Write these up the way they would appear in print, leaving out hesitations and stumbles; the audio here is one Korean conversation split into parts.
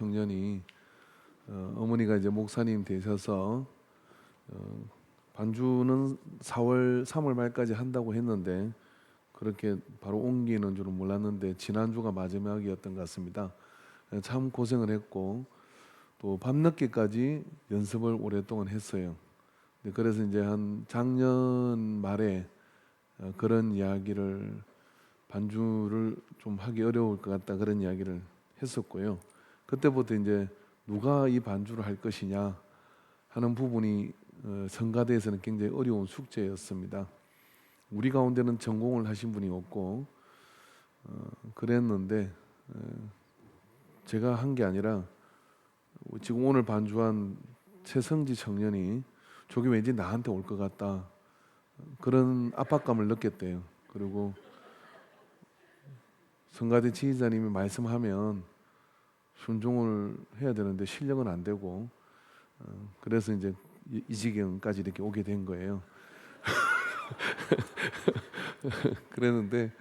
청년이 어머니가 이제 목사님 되셔서 반주는 3월 말까지 한다고 했는데 그렇게 바로 옮기는 줄은 몰랐는데 지난주가 마지막이었던 것 같습니다. 참 고생을 했고 또 밤늦게까지 연습을 오랫동안 했어요. 그래서 이제 한 작년 말에 그런 이야기를 반주를 좀 하기 어려울 것 같다 그런 이야기를 했었고요. 그때부터 이제 누가 이 반주를 할 것이냐 하는 부분이 성가대에서는 굉장히 어려운 숙제였습니다. 우리 가운데는 전공을 하신 분이 없고 그랬는데 제가 한 게 아니라 지금 오늘 반주한 최성지 청년이 저게 왠지 나한테 올 것 같다 그런 압박감을 느꼈대요. 그리고 성가대 지휘자님이 말씀하면 순종을 해야 되는데 실력은 안 되고 그래서 이제 이 지경까지 이렇게 오게 된 거예요. 그랬는데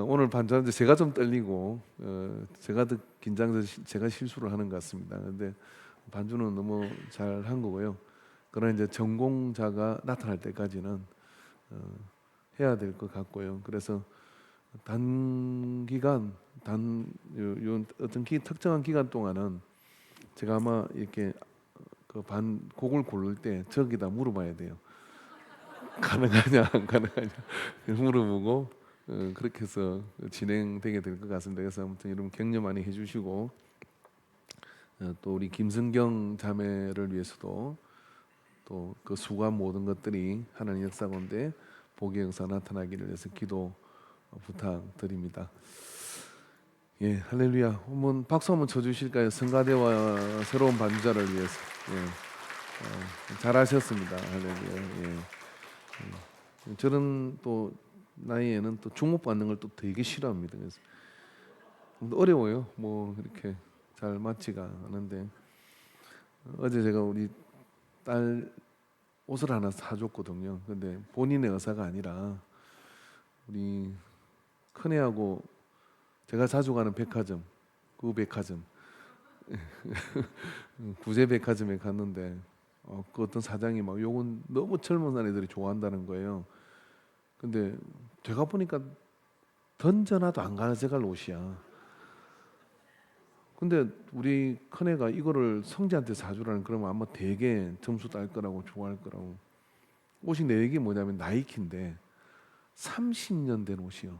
오늘 반주하는데 제가 좀 떨리고 제가 더 긴장돼서 제가 실수를 하는 것 같습니다. 그런데 반주는 너무 잘 한 거고요. 그러나 이제 전공자가 나타날 때까지는 해야 될 것 같고요. 그래서 단기간 요 어떤 특정한 기간 동안은 제가 아마 이렇게 그 곡을 고를 때 저기다 물어봐야 돼요. 가능하냐 안 가능하냐 물어보고 그렇게 해서 진행되게 될 것 같습니다. 그래서 아무튼 여러분 격려 많이 해주시고 또 우리 김승경 자매를 위해서도 또 그 수고한 모든 것들이 하나님 역사 가운데 복의 역사 나타나기를 위해서 기도 부탁드립니다. 예, 할렐루야. 한번 박수 한번 쳐주실까요? 성가대와 새로운 반주자를 위해서. 잘하셨습니다. 할렐루야. 저는 또 나이에는 또 주목받는 걸 또 되게 싫어합니다. 그래서 어려워요. 뭐 이렇게 잘 맞지가 않은데 어제 제가 우리 딸 옷을 하나 사줬거든요. 근데 본인의 의사가 아니라 우리 큰애하고 제가 자주 가는 백화점, 그 백화점 구제백화점에 갔는데 그 어떤 사장이 막 요건 너무 젊은 아이들이 좋아한다는 거예요. 근데 제가 보니까 던져놔도 안 가져갈 옷이야. 근데 우리 큰애가 이거를 성지한테 사주라는 그러면 아마 되게 점수 딸 거라고 좋아할 거라고. 옷이 내 얘기 뭐냐면 나이키인데 30년 된 옷이요.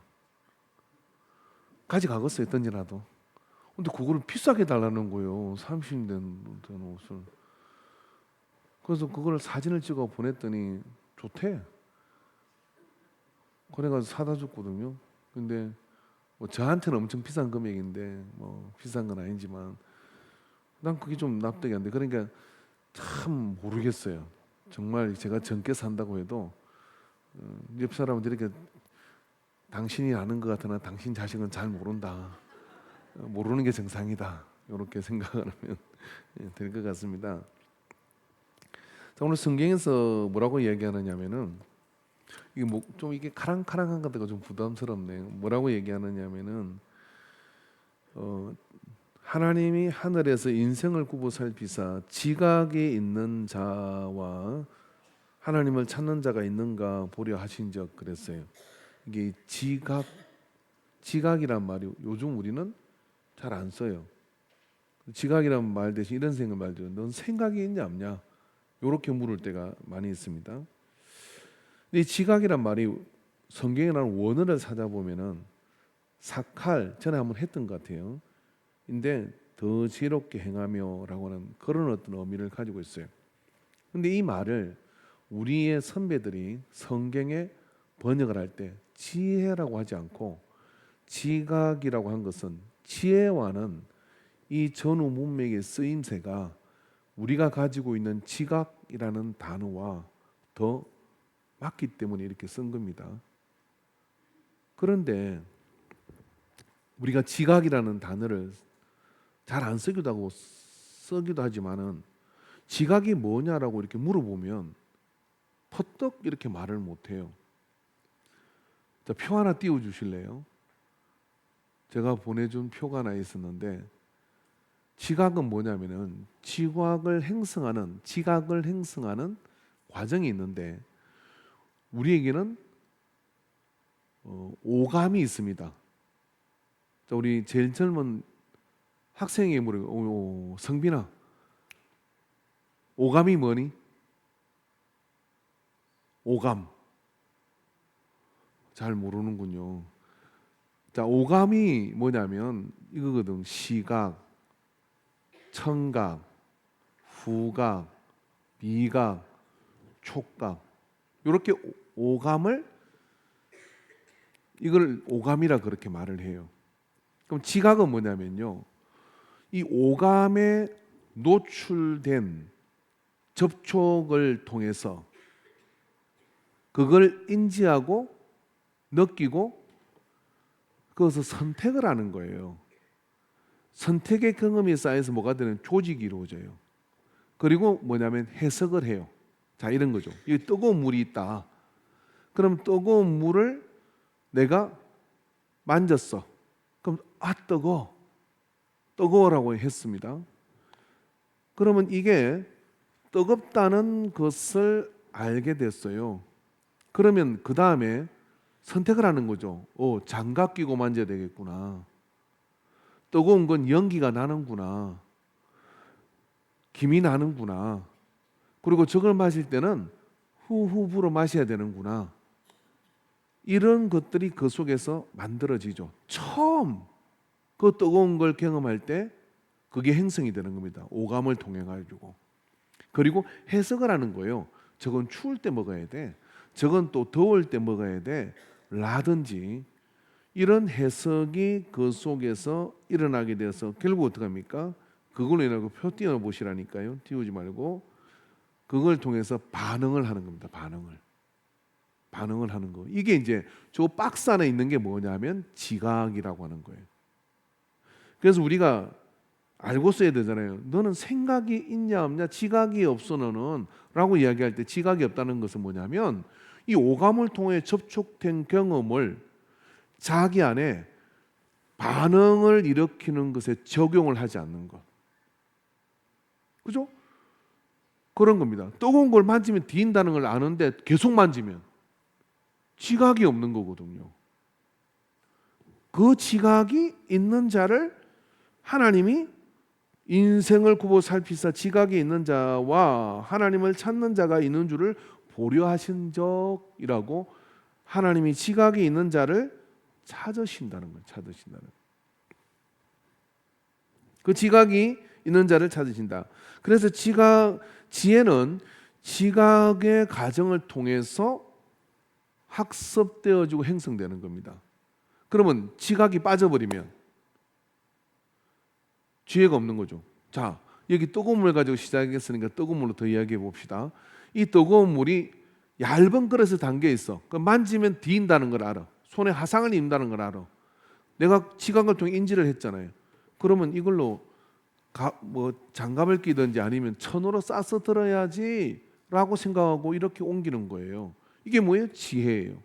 가져가겠어요 던져놔도. 근데 그거를 비싸게 달라는 거예요. 30년 된 옷을. 그래서 그걸 사진을 찍어 보냈더니 좋대. 그래가지고 사다 줬거든요. 근데 뭐 저한테는 엄청 비싼 금액인데 뭐 비싼 건 아니지만 난 그게 좀 납득이 안 돼. 그러니까 참 모르겠어요. 정말 제가 젊게 산다고 해도 옆 사람은 이렇게 당신이 아는 것 같으나 당신 자식은 잘 모른다. 모르는 게 정상이다. 이렇게 생각을 하면 될 것 같습니다. 자, 오늘 성경에서 뭐라고 얘기하느냐면은 이게 뭐 좀 이게 카랑카랑한 것들가 좀 부담스럽네요. 뭐라고 얘기하느냐면은 하나님이 하늘에서 인생을 굽어 살피사 지각에 있는 자와 하나님을 찾는 자가 있는가 보려 하신 적 그랬어요. 이게 지각이란 말이 요즘 우리는 잘 안 써요. 지각이란 말 대신 이런 생각 말죠. 넌 생각이 있냐 없냐? 이렇게 물을 때가 많이 있습니다. 근데 이 지각이란 말이 성경에 나오는 원어를 찾아보면은 사칼 전에 한번 했던 것 같아요. 인데 더 지혜롭게 행하며라고 하는 그런 어떤 의미를 가지고 있어요. 근데 이 말을 우리의 선배들이 성경에 번역을 할 때 지혜라고 하지 않고 지각이라고 한 것은 지혜와는 이 전후 문맥의 쓰임새가 우리가 가지고 있는 지각이라는 단어와 더 맞기 때문에 이렇게 쓴 겁니다. 그런데 우리가 지각이라는 단어를 잘 안 쓰기도 하지만은 지각이 뭐냐라고 이렇게 물어보면 퍼뜩 이렇게 말을 못해요. 자, 표 하나 띄워 주실래요? 제가 보내준 표가 하나 있었는데 지각은 뭐냐면은 지각을 행성하는 과정이 있는데 우리에게는 오감이 있습니다. 자, 우리 제일 젊은 학생에게 물어요. 성빈아, 오감이 뭐니? 오감. 잘 모르는군요. 자, 오감이 뭐냐면 이거거든. 시각, 청각, 후각, 미각, 촉각. 이렇게 오감을 이걸 오감이라 그렇게 말을 해요. 그럼 지각은 뭐냐면요. 이 오감에 노출된 접촉을 통해서 그걸 인지하고 느끼고 그것을 선택을 하는 거예요. 선택의 경험이 쌓여서 뭐가 되는 조직이 이루어져요. 그리고 뭐냐면 해석을 해요. 자, 이런 거죠. 여기 뜨거운 물이 있다. 그럼 뜨거운 물을 내가 만졌어. 그럼 뜨거워라고 했습니다. 그러면 이게 뜨겁다는 것을 알게 됐어요. 그러면 그 다음에 선택을 하는 거죠. 장갑 끼고 만져야 되겠구나. 뜨거운 건 연기가 나는구나. 김이 나는구나. 그리고 저걸 마실 때는 후후 불어 마셔야 되는구나. 이런 것들이 그 속에서 만들어지죠. 처음 그 뜨거운 걸 경험할 때 그게 행성이 되는 겁니다. 오감을 통해 가지고. 그리고 해석을 하는 거예요. 저건 추울 때 먹어야 돼. 저건 또 더울 때 먹어야 돼. 라든지 이런 해석이 그 속에서 일어나게 돼서 결국 어떻게 합니까? 그걸로 인하여 표 띄워 보시라니까요. 띄우지 말고 그걸 통해서 반응을 하는 겁니다. 반응을 하는 거. 이게 이제 저 박스 안에 있는 게 뭐냐면 지각이라고 하는 거예요. 그래서 우리가 알고 써야 되잖아요. 너는 생각이 있냐 없냐, 지각이 없어 너는 라고 이야기할 때 지각이 없다는 것은 뭐냐면 이 오감을 통해 접촉된 경험을 자기 안에 반응을 일으키는 것에 적용을 하지 않는 것. 그죠? 그런 겁니다. 뜨거운 걸 만지면 뒤인다는 걸 아는데 계속 만지면 지각이 없는 거거든요. 그 지각이 있는 자를 하나님이 인생을 굽어 살피사 지각이 있는 자와 하나님을 찾는 자가 있는 줄을 보려 하신 적이라고 하나님이 지각이 있는 자를 찾으신다는 거예요. 그 지각이 있는 자를 찾으신다. 그래서 지혜는 지각의 과정을 통해서 학습되어지고 형성되는 겁니다. 그러면 지각이 빠져버리면 지혜가 없는 거죠. 자, 여기 뜨거운 물 가지고 시작했으니까 뜨거운 물로 더 이야기해 봅시다. 이 뜨거운 물이 얇은 그릇에 담겨 있어. 만지면 뒤인다는 걸 알아. 손에 화상을 입는다는 걸 알아. 내가 지각을 통해 인지를 했잖아요. 그러면 이걸로 장갑을 끼든지 아니면 천으로 싸서 들어야지 라고 생각하고 이렇게 옮기는 거예요. 이게 뭐예요? 지혜예요.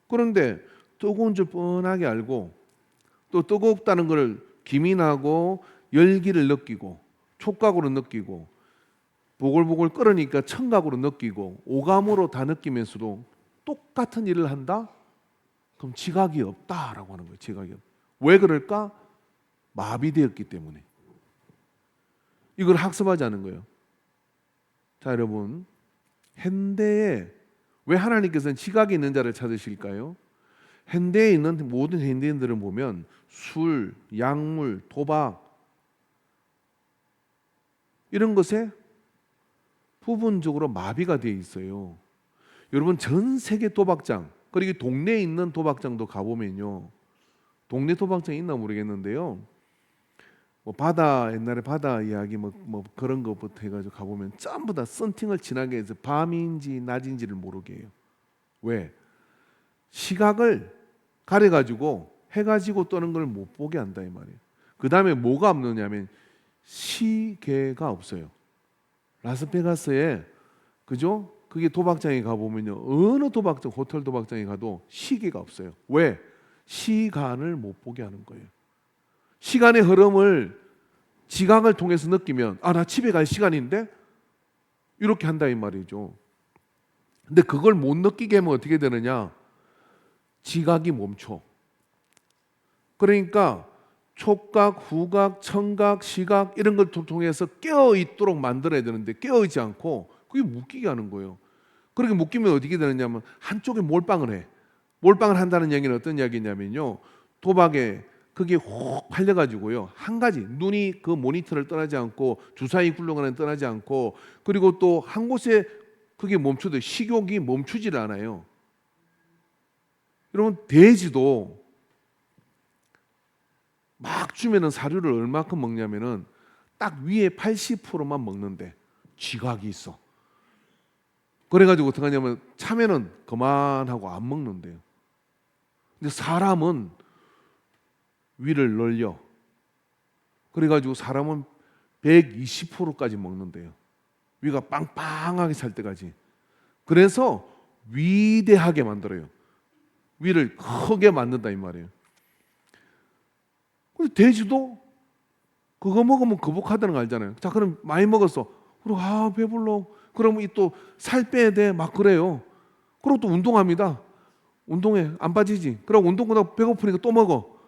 그런데 뜨거운 줄 뻔하게 알고 또 뜨겁다는 걸 기민하고 열기를 느끼고 촉각으로 느끼고 보글보글 끓으니까 청각으로 느끼고 오감으로 다 느끼면서도 똑같은 일을 한다? 그럼 지각이 없다라고 하는 거예요. 지각이 없다. 왜 그럴까? 마비되었기 때문에. 이걸 학습하지 않은 거예요. 자, 여러분, 현대에 왜 하나님께서는 지각이 있는 자를 찾으실까요? 현대에 있는 모든 현대인들을 보면 술, 약물, 도박 이런 것에 부분적으로 마비가 되어 있어요. 여러분, 전 세계 도박장, 그리고 동네에 있는 도박장도 가보면요, 동네 도박장이 있나 모르겠는데요, 옛날에 바다 이야기 그런 것부터 해가지고 가보면 전부 다 썬팅을 진하게 해서 밤인지 낮인지를 모르게 해요. 왜? 시각을 가려가지고 해가지고 떠는 걸 못 보게 한다 이 말이에요. 그 다음에 뭐가 없느냐면 시계가 없어요. 라스베가스에, 그죠? 그게 도박장에 가보면요, 어느 도박장, 호텔 도박장에 가도 시계가 없어요. 왜? 시간을 못 보게 하는 거예요. 시간의 흐름을 지각을 통해서 느끼면 나 집에 갈 시간인데 이렇게 한다 이 말이죠. 근데 그걸 못 느끼게 하면 어떻게 되느냐? 지각이 멈춰. 그러니까 촉각, 후각, 청각, 시각 이런 걸 통해서 깨어 있도록 만들어야 되는데 깨어 있지 않고 그게 묶이게 하는 거예요. 그렇게 묶이면 어떻게 되느냐면 한쪽에 몰빵을 해. 몰빵을 한다는 얘기는 어떤 이야기냐면요. 도박에 그게 혹 팔려가지고요. 한 가지 눈이 그 모니터를 떠나지 않고 주사위 굴러가는 떠나지 않고 그리고 또 한 곳에 그게 멈춰도 식욕이 멈추질 않아요. 여러분 돼지도 막 주면은 사료를 얼마큼 먹냐면은 딱 위에 80%만 먹는데 지각이 있어. 그래가지고 어떻게 하냐면 참외는 그만하고 안 먹는데요. 근데 사람은 위를 늘려. 그래가지고 사람은 120%까지 먹는데요. 위가 빵빵하게 살 때까지. 그래서 위대하게 만들어요. 위를 크게 만든다 이 말이에요. 돼지도 그거 먹으면 거북하다는 거 알잖아요. 자, 그럼 많이 먹었어. 그리고 배불러. 그러면 또 살 빼야 돼. 막 그래요. 그리고 또 운동합니다. 운동해. 안 빠지지. 그러고 운동 끝나고 배고프니까 또 먹어.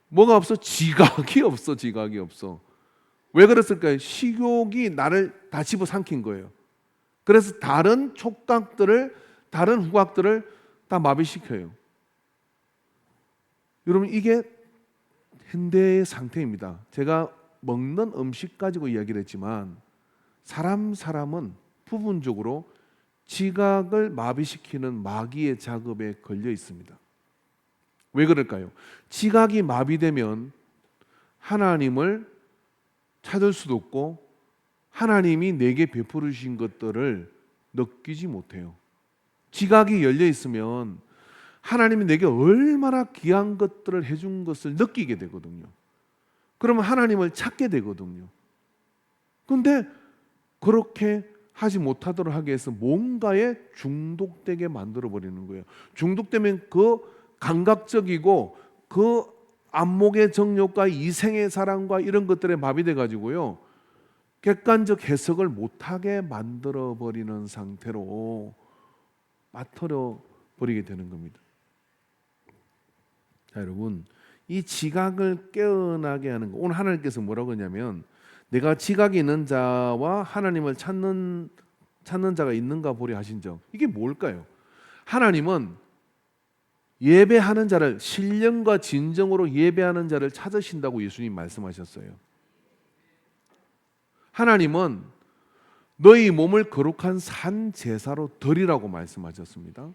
뭐가 없어? 지각이 없어. 지각이 없어. 왜 그랬을까요? 식욕이 나를 다 집어삼킨 거예요. 그래서 다른 촉각들을, 다른 후각들을 다 마비시켜요. 여러분 이게 현대의 상태입니다. 제가 먹는 음식 가지고 이야기를 했지만 사람은 부분적으로 지각을 마비시키는 마귀의 작업에 걸려 있습니다. 왜 그럴까요? 지각이 마비되면 하나님을 찾을 수도 없고 하나님이 내게 베풀어 주신 것들을 느끼지 못해요. 지각이 열려 있으면 하나님이 내게 얼마나 귀한 것들을 해준 것을 느끼게 되거든요. 그러면 하나님을 찾게 되거든요. 그런데 그렇게 하지 못하도록 하기 위해서 뭔가에 중독되게 만들어버리는 거예요. 중독되면 그 감각적이고 그 안목의 정욕과 이생의 사랑과 이런 것들에 마비돼 가지고요. 객관적 해석을 못하게 만들어버리는 상태로 맞춰 버리게 되는 겁니다. 자, 여러분 이 지각을 깨어나게 하는 거 오늘 하나님께서 뭐라고 하냐면 내가 지각이 있는 자와 하나님을 찾는 자가 있는가 보리 하신 적 이게 뭘까요? 하나님은 예배하는 자를 신령과 진정으로 예배하는 자를 찾으신다고 예수님 말씀하셨어요. 하나님은 너희 몸을 거룩한 산 제사로 드리라고 말씀하셨습니다.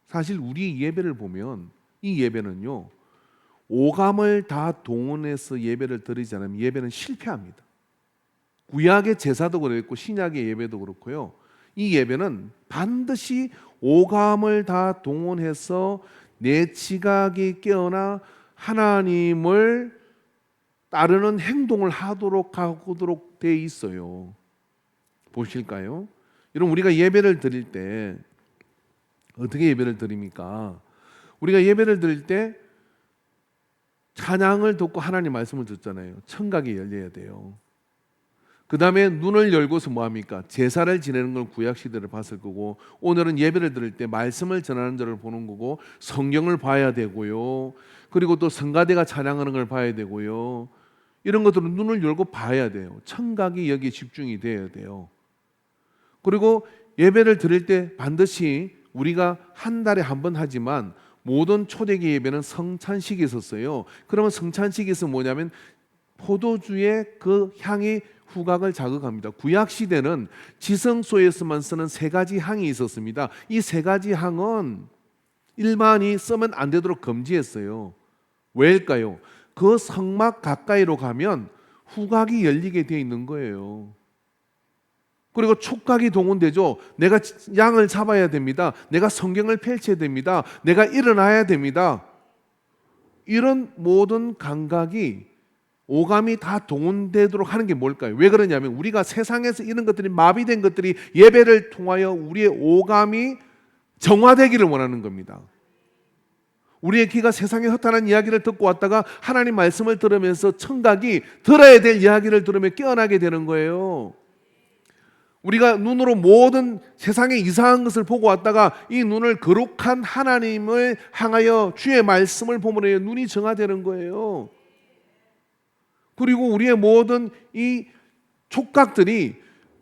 사실 우리 예배를 보면 이 예배는요 오감을 다 동원해서 예배를 드리지 않으면 예배는 실패합니다. 구약의 제사도 그랬고 신약의 예배도 그렇고요. 이 예배는 반드시 오감을 다 동원해서 내 지각이 깨어나 하나님을 따르는 행동을 하도록 돼 있어요. 보실까요? 여러분 우리가 예배를 드릴 때 어떻게 예배를 드립니까? 우리가 예배를 드릴 때 찬양을 듣고 하나님 말씀을 듣잖아요. 청각이 열려야 돼요. 그 다음에 눈을 열고서 뭐합니까? 제사를 지내는 걸 구약시대를 봤을 거고 오늘은 예배를 드릴 때 말씀을 전하는 자를 보는 거고 성경을 봐야 되고요. 그리고 또 성가대가 찬양하는 걸 봐야 되고요. 이런 것들은 눈을 열고 봐야 돼요. 청각이 여기에 집중이 돼야 돼요. 그리고 예배를 드릴 때 반드시 우리가 한 달에 한 번 하지만 모든 초대기 예배는 성찬식이 있었어요. 그러면 성찬식이 있으면 뭐냐면 포도주의 그 향이 후각을 자극합니다. 구약 시대는 지성소에서만 쓰는 세 가지 향이 있었습니다. 이 세 가지 향은 일반이 쓰면 안 되도록 금지했어요. 왜일까요? 그 성막 가까이로 가면 후각이 열리게 되어 있는 거예요. 그리고 촉각이 동원되죠. 내가 양을 잡아야 됩니다. 내가 성경을 펼쳐야 됩니다. 내가 일어나야 됩니다. 이런 모든 감각이 오감이 다 동원되도록 하는 게 뭘까요? 왜 그러냐면 우리가 세상에서 이런 것들이 마비된 것들이 예배를 통하여 우리의 오감이 정화되기를 원하는 겁니다. 우리의 귀가 세상의 허탄한 이야기를 듣고 왔다가 하나님 말씀을 들으면서 청각이 들어야 될 이야기를 들으며 깨어나게 되는 거예요. 우리가 눈으로 모든 세상의 이상한 것을 보고 왔다가 이 눈을 거룩한 하나님을 향하여 주의 말씀을 보므로 눈이 정화되는 거예요. 그리고 우리의 모든 이 촉각들이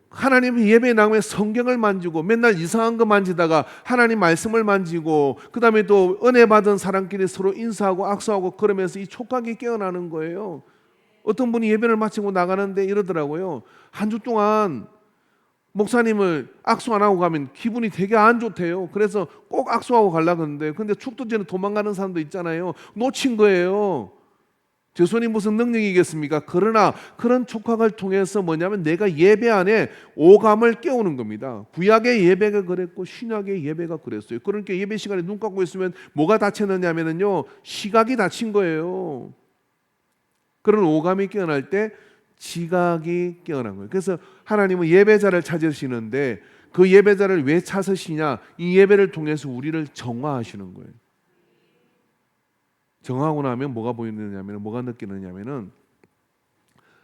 하나님의 예배에 나오면 성경을 만지고 맨날 이상한 거 만지다가 하나님 말씀을 만지고 그 다음에 또 은혜 받은 사람끼리 서로 인사하고 악수하고 그러면서 이 촉각이 깨어나는 거예요. 어떤 분이 예배를 마치고 나가는데 이러더라고요. 한 주 동안 목사님을 악수 안 하고 가면 기분이 되게 안 좋대요. 그래서 꼭 악수하고 가려고 하는데 근데 축도 전에 도망가는 사람도 있잖아요. 놓친 거예요. 제 손이 무슨 능력이겠습니까? 그러나 그런 촉각을 통해서 뭐냐면 내가 예배 안에 오감을 깨우는 겁니다. 구약의 예배가 그랬고 신약의 예배가 그랬어요. 그러니까 예배 시간에 눈 감고 있으면 뭐가 다쳤느냐면요, 시각이 다친 거예요. 그런 오감이 깨어날 때 지각이 깨어난 거예요. 그래서 하나님은 예배자를 찾으시는데 그 예배자를 왜 찾으시냐? 이 예배를 통해서 우리를 정화하시는 거예요. 정하고 나면 뭐가 보이느냐면 뭐가 느끼느냐면은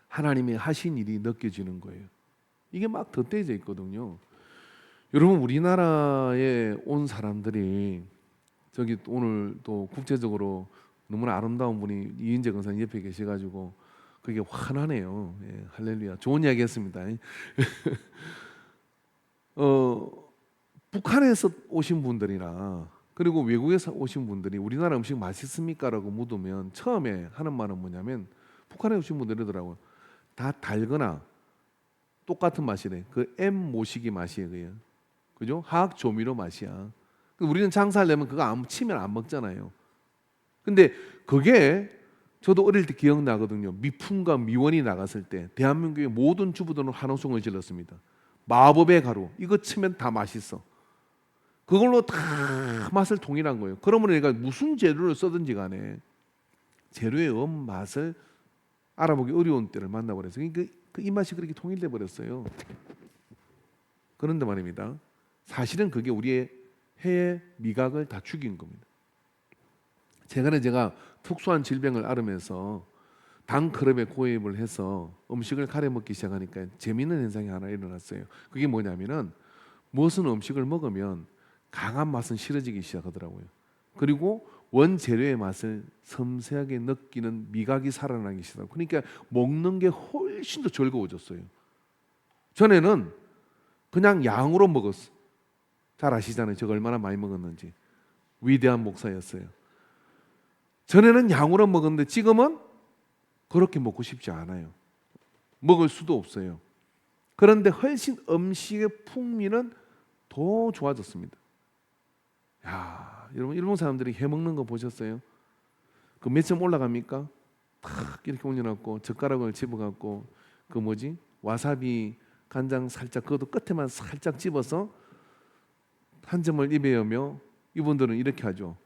하나님이 하신 일이 느껴지는 거예요. 이게 막 덧대져 있거든요. 여러분 우리나라에 온 사람들이 저기 오늘 또 국제적으로 너무나 아름다운 분이 이인재 권사님 옆에 계셔가지고 그게 환하네요. 예, 할렐루야. 좋은 이야기했습니다. 북한에서 오신 분들이나 그리고 외국에서 오신 분들이 우리나라 음식 맛있습니까? 라고 묻으면 처음에 하는 말은 뭐냐면 북한에 오신 분들이더라고요. 다 달거나 똑같은 맛이래. 그 M 모시기 맛이에요. 그죠? 화학 조미료 맛이야. 우리는 장사하려면 그거 안 치면 안 먹잖아요. 근데 그게 저도 어릴 때 기억나거든요. 미풍과 미원이 나갔을 때 대한민국의 모든 주부들은 환호성을 질렀습니다. 마법의 가루 이거 치면 다 맛있어. 그걸로 다 맛을 통일한 거예요. 그러면 내가 무슨 재료를 쓰든지 간에 재료의 맛을 알아보기 어려운 때를 만나버렸어요. 그 입맛이 그렇게 통일돼 버렸어요. 그런데 말입니다. 사실은 그게 우리의 혀의 미각을 다 죽인 겁니다. 최근에 제가 특수한 질병을 앓으면서 당크랩에 고입을 해서 음식을 가려 먹기 시작하니까 재미있는 현상이 하나 일어났어요. 그게 뭐냐면은 무슨 음식을 먹으면 강한 맛은 싫어지기 시작하더라고요. 그리고 원재료의 맛을 섬세하게 느끼는 미각이 살아나기 시작하고 그러니까 먹는 게 훨씬 더 즐거워졌어요. 전에는 그냥 양으로 먹었어. 잘 아시잖아요. 제가 얼마나 많이 먹었는지. 위대한 목사였어요. 전에는 양으로 먹었는데 지금은 그렇게 먹고 싶지 않아요. 먹을 수도 없어요. 그런데 훨씬 음식의 풍미는 더 좋아졌습니다. 야, 여러분 일본 사람들이 해 먹는 거 보셨어요? 그 몇 점 올라갑니까? 탁 이렇게 올려놓고 젓가락을 집어갖고 그 뭐지? 와사비 간장 살짝 그것도 끝에만 살짝 집어서 한 점을 입에 여며 이분들은 이렇게 하죠.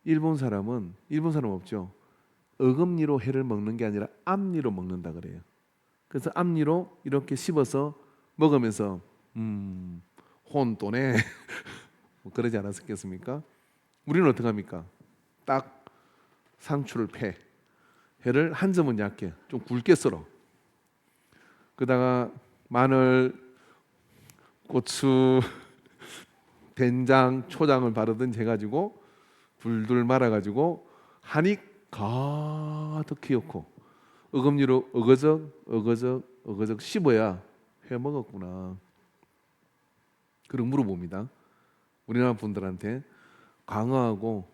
일본 사람 없죠. 어금니로 회를 먹는 게 아니라 앞니로 먹는다 그래요. 그래서 앞니로 이렇게 씹어서 먹으면서 혼돈에 뭐 그러지 않았겠습니까? 우리는 어떻게 합니까? 딱 상추를 패 회를 한 점은 얇게 좀 굵게 썰어. 그다가 마늘, 고추, 된장, 초장을 바르든지 해가지고 둘둘 말아가지고 한입 가득히 넣고 어금니로 어거적 씹어야 회 먹었구나. 그리고 물어봅니다. 우리나라 분들한테 광어하고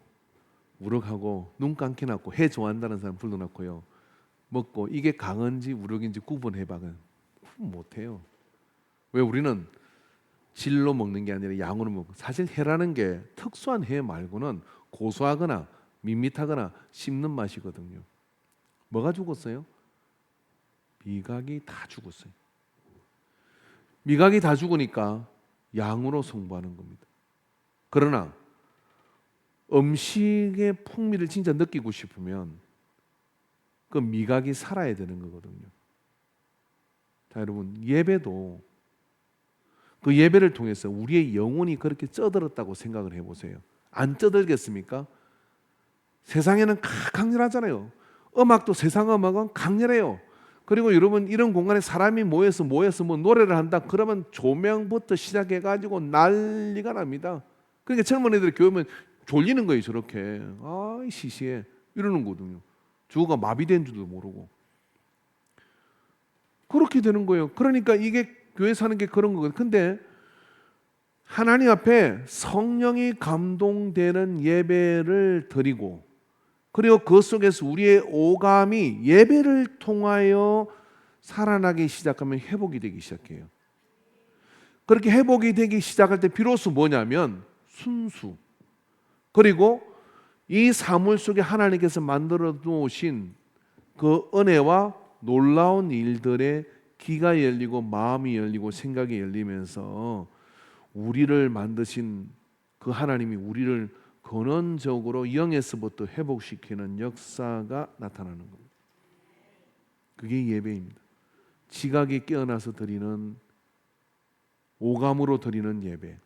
우럭하고 눈 감기 낳고 회 좋아한다는 사람 불러놓고요. 먹고 이게 강어인지 우럭인지 구분 못해요. 왜 우리는 질로 먹는 게 아니라 양으로 먹고 사실 회라는 게 특수한 회 말고는 고소하거나 밋밋하거나 씹는 맛이거든요. 뭐가 죽었어요? 미각이 다 죽었어요. 미각이 다 죽으니까 양으로 승부하는 겁니다. 그러나 음식의 풍미를 진짜 느끼고 싶으면 그 미각이 살아야 되는 거거든요. 자, 여러분 예배도 그 예배를 통해서 우리의 영혼이 그렇게 쩌들었다고 생각을 해보세요. 안 쩌들겠습니까? 세상에는 강렬하잖아요. 음악도 세상 음악은 강렬해요. 그리고 여러분 이런 공간에 사람이 모여서 뭐 노래를 한다 그러면 조명부터 시작해가지고 난리가 납니다. 그러니까 젊은 애들이 교회 오면 졸리는 거예요. 저렇게 시시해 이러는 거거든요. 주가 마비된 줄도 모르고 그렇게 되는 거예요. 그러니까 이게 교회 사는 게 그런 거거든요. 근데 하나님 앞에 성령이 감동되는 예배를 드리고 그리고 그 속에서 우리의 오감이 예배를 통하여 살아나기 시작하면 회복이 되기 시작해요. 그렇게 회복이 되기 시작할 때 비로소 뭐냐면 순수 그리고 이 사물 속에 하나님께서 만들어 놓으신 그 은혜와 놀라운 일들에 귀가 열리고 마음이 열리고 생각이 열리면서 우리를 만드신 그 하나님이 우리를 근원적으로 영에서부터 회복시키는 역사가 나타나는 겁니다. 그게 예배입니다. 지각이 깨어나서 드리는 오감으로 드리는 예배.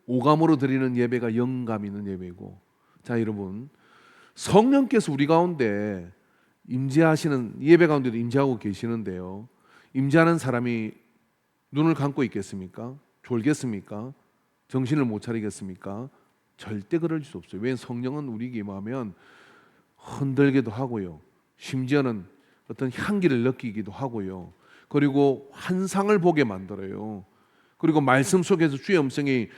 오감으로 드리는 예배가 영감 있는 예배고. 자, 여러분, 성령께서 우리 가운데 임재하시는 예배 가운데도 임재하고 계시는데요. 임재하는 사람이 눈을 감고 있겠습니까? 졸겠습니까? 정신을 못 차리겠습니까? 절대 그럴 수 없어요. 왜냐하면 성령은 우리에게 임하면 흔들기도 하고요. 심지어는 어떤 향기를 느끼기도 하고요. 그리고 환상을 보게 만들어요. 그리고 말씀 속에서 주의 음성이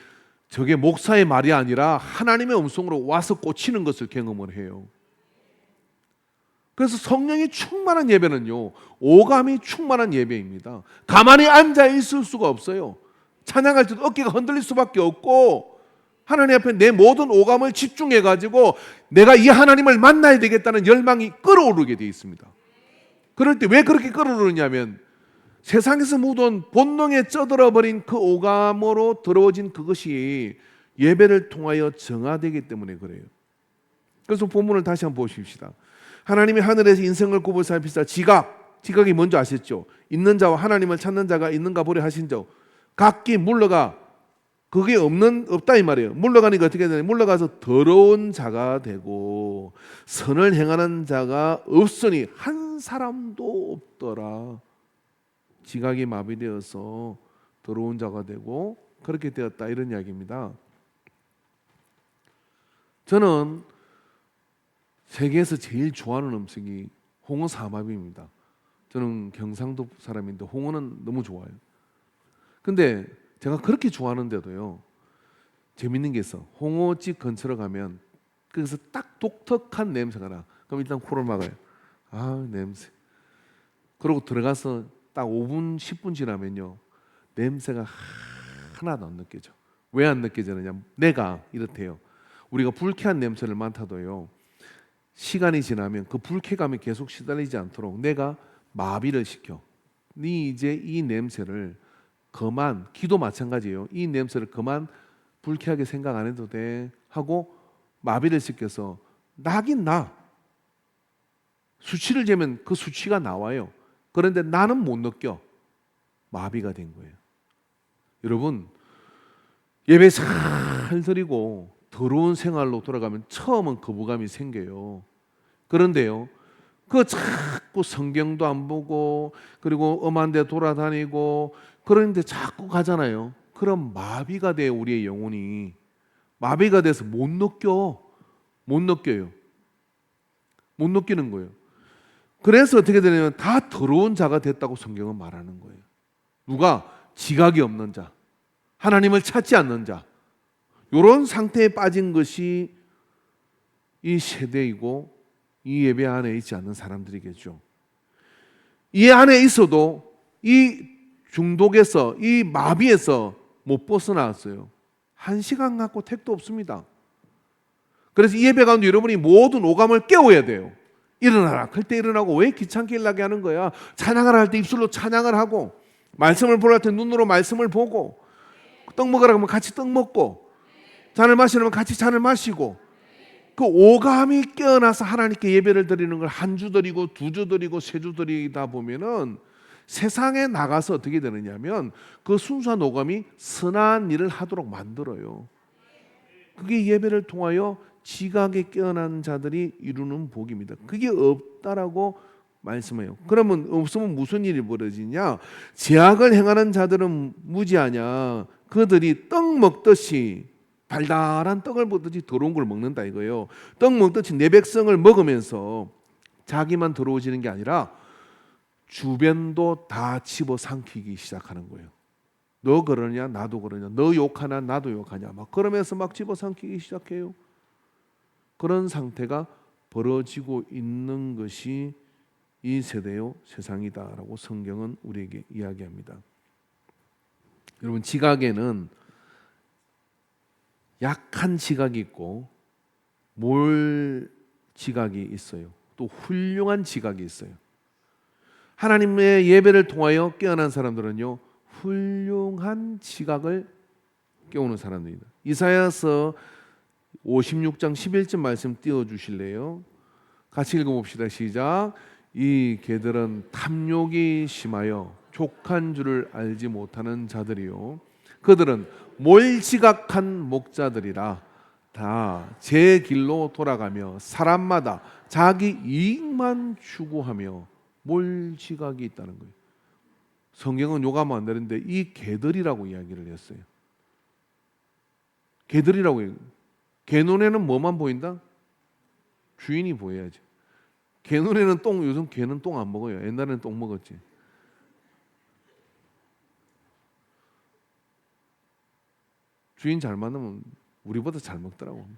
저게 목사의 말이 아니라 하나님의 음성으로 와서 꽂히는 것을 경험을 해요. 그래서 성령이 충만한 예배는요, 오감이 충만한 예배입니다. 가만히 앉아 있을 수가 없어요. 찬양할 때도 어깨가 흔들릴 수밖에 없고 하나님 앞에 내 모든 오감을 집중해가지고 내가 이 하나님을 만나야 되겠다는 열망이 끌어오르게 되어 있습니다. 그럴 때 왜 그렇게 끌어오르냐면 세상에서 묻은 본능에 쩌들어버린 그 오감으로 들어오진 그것이 예배를 통하여 정화되기 때문에 그래요. 그래서 본문을 다시 한번 보십시다. 하나님이 하늘에서 인생을 굽어 살피사 지각이 뭔지 아셨죠? 있는 자와 하나님을 찾는 자가 있는가 보려 하신 자 각기 물러가 그게 없다 이 말이에요. 물러가니까 어떻게 되냐? 물러가서 더러운 자가 되고 선을 행하는 자가 없으니 한 사람도 없더라. 지각이 마비되어서 더러운 자가 되고 그렇게 되었다 이런 이야기입니다. 저는 세계에서 제일 좋아하는 음식이 홍어 삼합입니다. 저는 경상도 사람인데 홍어는 너무 좋아요. 근데 제가 그렇게 좋아하는데도요, 재밌는 게 있어. 홍어집 근처로 가면 거기서 딱 독특한 냄새가 나. 그럼 일단 코를 막아요. 냄새. 그러고 들어가서 딱 5분 10분 지나면요 냄새가 하나도 안 느껴져. 왜 안 느껴지느냐? 내가 이렇대요. 우리가 불쾌한 냄새를 맡아도요 시간이 지나면 그 불쾌감이 계속 시달리지 않도록 내가 마비를 시켜. 네 이제 이 냄새를 그만, 기도 마찬가지예요. 이 냄새를 그만 불쾌하게 생각 안 해도 돼 하고 마비를 시켜서 나긴 나. 수치를 재면 그 수치가 나와요. 그런데 나는 못 느껴. 마비가 된 거예요. 여러분 예배 잘 드리고 더러운 생활로 돌아가면 처음은 거부감이 생겨요. 그런데요 그 자꾸 성경도 안 보고 그리고 엄한 데 돌아다니고 그런데 자꾸 가잖아요. 그럼 마비가 돼. 우리의 영혼이 마비가 돼서 못 느껴요. 못 느끼는 거예요. 그래서 어떻게 되냐면 다 더러운 자가 됐다고 성경은 말하는 거예요. 누가? 지각이 없는 자, 하나님을 찾지 않는 자, 이런 상태에 빠진 것이 이 세대이고 이 예배 안에 있지 않는 사람들이겠죠. 이 안에 있어도 이 중독에서 이 마비에서 못 벗어나왔어요. 1시간 갖고 택도 없습니다. 그래서 이 예배 가운데 여러분이 모든 오감을 깨워야 돼요. 일어나라. 그때 일어나고 왜 귀찮게 일나게 하는 거야? 찬양을 할 때 입술로 찬양을 하고 말씀을 보러 할 때 눈으로 말씀을 보고 떡 먹으라 하면 같이 떡 먹고 잔을 마시려면 같이 잔을 마시고 그 오감이 깨어나서 하나님께 예배를 드리는 걸 한 주 드리고 두 주 드리고 세 주 드리다 보면은 세상에 나가서 어떻게 되느냐면 그 순수한 오감이 선한 일을 하도록 만들어요. 그게 예배를 통하여 지각에 깨어난 자들이 이루는 복입니다. 그게 없다라고 말씀해요. 그러면 없으면 무슨 일이 벌어지냐? 죄악을 행하는 자들은 무지하냐? 그들이 떡 먹듯이 달달한 떡을 먹듯이 더러운 걸 먹는다 이거예요. 떡 먹듯이 내 백성을 먹으면서 자기만 더러워지는 게 아니라 주변도 다 집어삼키기 시작하는 거예요. 너 그러냐 나도 그러냐, 너 욕하나 나도 욕하냐, 막 그러면서 막 집어삼키기 시작해요. 그런 상태가 벌어지고 있는 것이 이 세대의 세상이다라고 성경은 우리에게 이야기합니다. 여러분, 지각에는 약한 지각이 있고 몰 지각이 있어요. 또 훌륭한 지각이 있어요. 하나님의 예배를 통하여 깨어난 사람들은요, 훌륭한 지각을 깨우는 사람들입니다. 이사야서 56장 11절 말씀 띄워주실래요? 같이 읽어봅시다. 시작. 이 개들은 탐욕이 심하여 족한 줄을 알지 못하는 자들이요, 그들은 몰지각한 목자들이라 다 제 길로 돌아가며 사람마다 자기 이익만 추구하며 몰지각이 있다는 거예요. 성경은 욕하면 안 되는데 이 개들이라고 이야기를 했어요. 개들이라고 해요. 개 눈에는 뭐만 보인다? 주인이 보여야지. 개 눈에는 요즘 개는 똥 안 먹어요. 옛날에는 똥 먹었지. 주인 잘 만나면 우리보다 잘 먹더라고.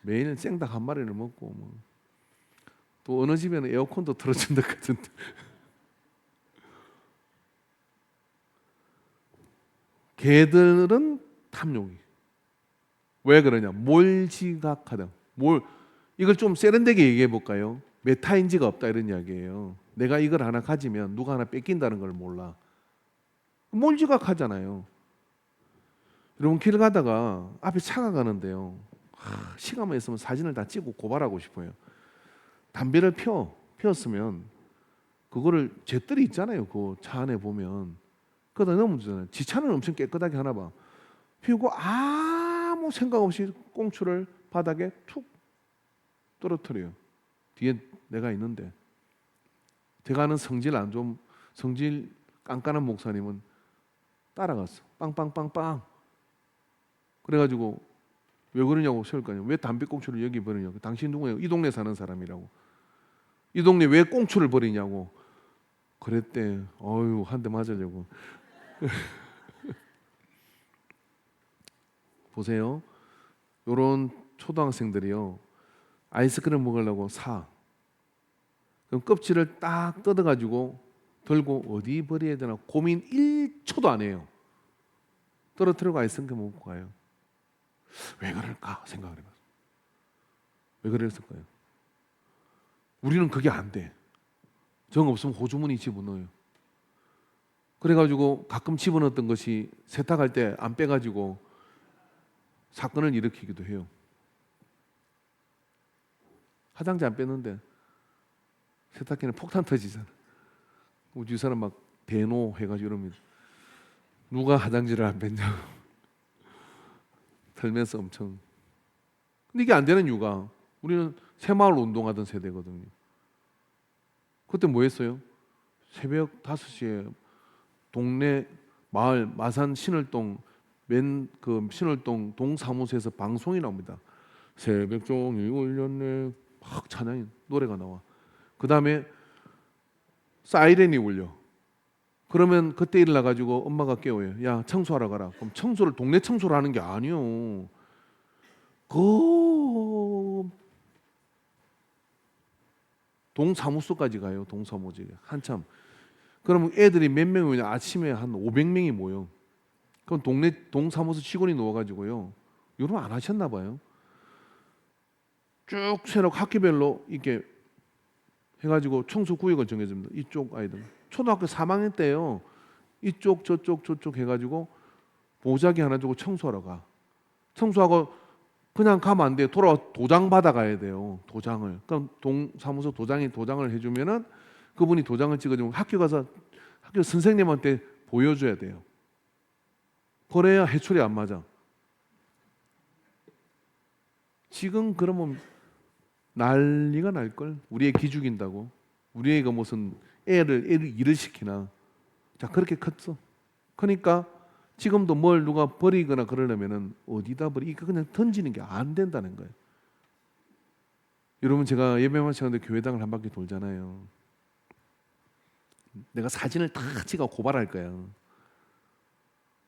매일 생닭 한 마리를 먹고 뭐. 또 어느 집에는 에어컨도 틀어준다 같은데. 개들은 탐욕이. 왜 그러냐? 몰지각하다. 이걸 좀 세련되게 얘기해 볼까요? 메타인지가 없다 이런 이야기예요. 내가 이걸 하나 가지면 누가 하나 뺏긴다는 걸 몰라. 몰지각하잖아요. 여러분, 길 가다가 앞에 차가 가는데요, 시간만 있으면 사진을 다 찍고 고발하고 싶어요. 담배를 피웠으면 그거를 잿들이 있잖아요. 그 차 안에 보면 그러다 넣으면 되잖아요. 지 차는 엄청 깨끗하게 하나 봐. 피우고 아무 생각 없이 꽁초를 바닥에 툭 떨어뜨려요. 뒤에 내가 있는데. 제가 아는 성질 안 좋은, 성질 깐깐한 목사님은 따라갔어. 빵빵빵빵. 그래가지고 왜 그러냐고 세울 거 아니에요. 왜 담배꽁초를 여기 버리냐고. 당신 누구예요? 이 동네 사는 사람이라고. 이 동네 왜 꽁초를 버리냐고. 그랬대. 어휴, 한 대 맞으려고. 보세요. 요런 초등학생들이요, 아이스크림 먹으려고 사. 그럼 껍질을 딱 뜯어가지고 들고 어디 버려야 되나 고민 1초도 안 해요. 떨어뜨리고 아이스크림 먹고 가요. 왜 그럴까 생각을 해봤어요. 왜 그랬을까요? 우리는 그게 안 돼. 정 없으면 호주머니 집어넣어요. 그래가지고 가끔 집어넣었던 것이 세탁할 때 안 빼가지고 사건을 일으키기도 해요. 화장지 안 뺐는데 세탁기는 폭탄 터지잖아. 우리 사람 막 대노해가지고 이러면 누가 화장지를 안 뺐냐고 털면서 엄청. 근데 이게 안 되는 이유가 우리는 새마을 운동하던 세대거든요. 그때 뭐 했어요? 새벽 5시에 동네 마을 마산 신월동 그 신월동 동사무소에서 방송이 나옵니다. 새벽 종이 울렸네. 막 찬양이 노래가 나와. 그 다음에 사이렌이 울려. 그러면 그때 일어나 가지고 엄마가 깨워요. 야, 청소하러 가라. 그럼 동네 청소를 하는 게 아니요. 그 동사무소까지 가요. 동사무소에 한참. 그러면 애들이 몇 명이 오냐? 아침에 한 500명이 모여. 그럼 동사무소 직원이 누워가지고요, 여러분 안 하셨나 봐요. 쭉 세놓고 학기별로 이렇게 해가지고 청소 구역을 정해줍니다. 이쪽 아이들 초등학교 3학년 때요, 이쪽 저쪽 해가지고 보자기 하나 주고 청소하러 가. 청소하고 그냥 가면 안 돼요. 돌아와 도장 받아가야 돼요. 도장을. 그럼 동사무소 도장을 해주면은 그분이 도장을 찍어주면 학교 가서 학교 선생님한테 보여줘야 돼요. 그래야 해초리 안 맞아. 지금 그러면 난리가 날걸. 우리 애 기죽인다고. 우리 애가 무슨 애를 일을 시키나. 자, 그렇게 컸어. 그러니까 지금도 뭘 누가 버리거나 그러려면은 어디다 이거 그냥 던지는 게 안 된다는 거예요. 여러분, 제가 예배만 시간에 교회당을 한 바퀴 돌잖아요. 내가 사진을 다 찍어 고발할 거야.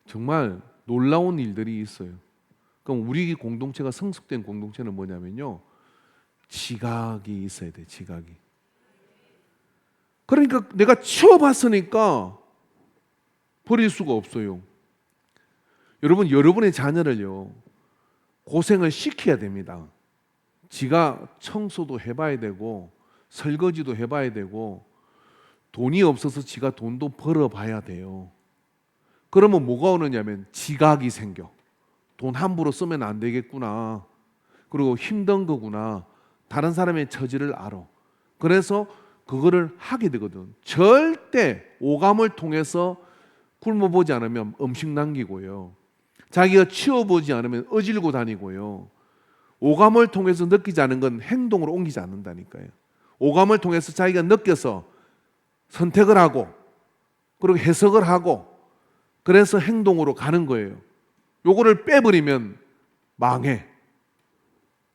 정말 놀라운 일들이 있어요. 그럼 우리 공동체가 성숙된 공동체는 뭐냐면요, 지각이 있어야 돼. 지각이. 그러니까 내가 치워봤으니까 버릴 수가 없어요. 여러분, 여러분의 자녀를요, 고생을 시켜야 됩니다. 지가 청소도 해봐야 되고 설거지도 해봐야 되고 돈이 없어서 지가 돈도 벌어봐야 돼요. 그러면 뭐가 오느냐면 지각이 생겨. 돈 함부로 쓰면 안 되겠구나. 그리고 힘든 거구나. 다른 사람의 처지를 알아. 그래서 그거를 하게 되거든. 절대 오감을 통해서 굶어보지 않으면 음식 남기고요. 자기가 치워보지 않으면 어질고 다니고요. 오감을 통해서 느끼지 않은 건 행동으로 옮기지 않는다니까요. 오감을 통해서 자기가 느껴서 선택을 하고 그리고 해석을 하고 그래서 행동으로 가는 거예요. 요거를 빼버리면 망해.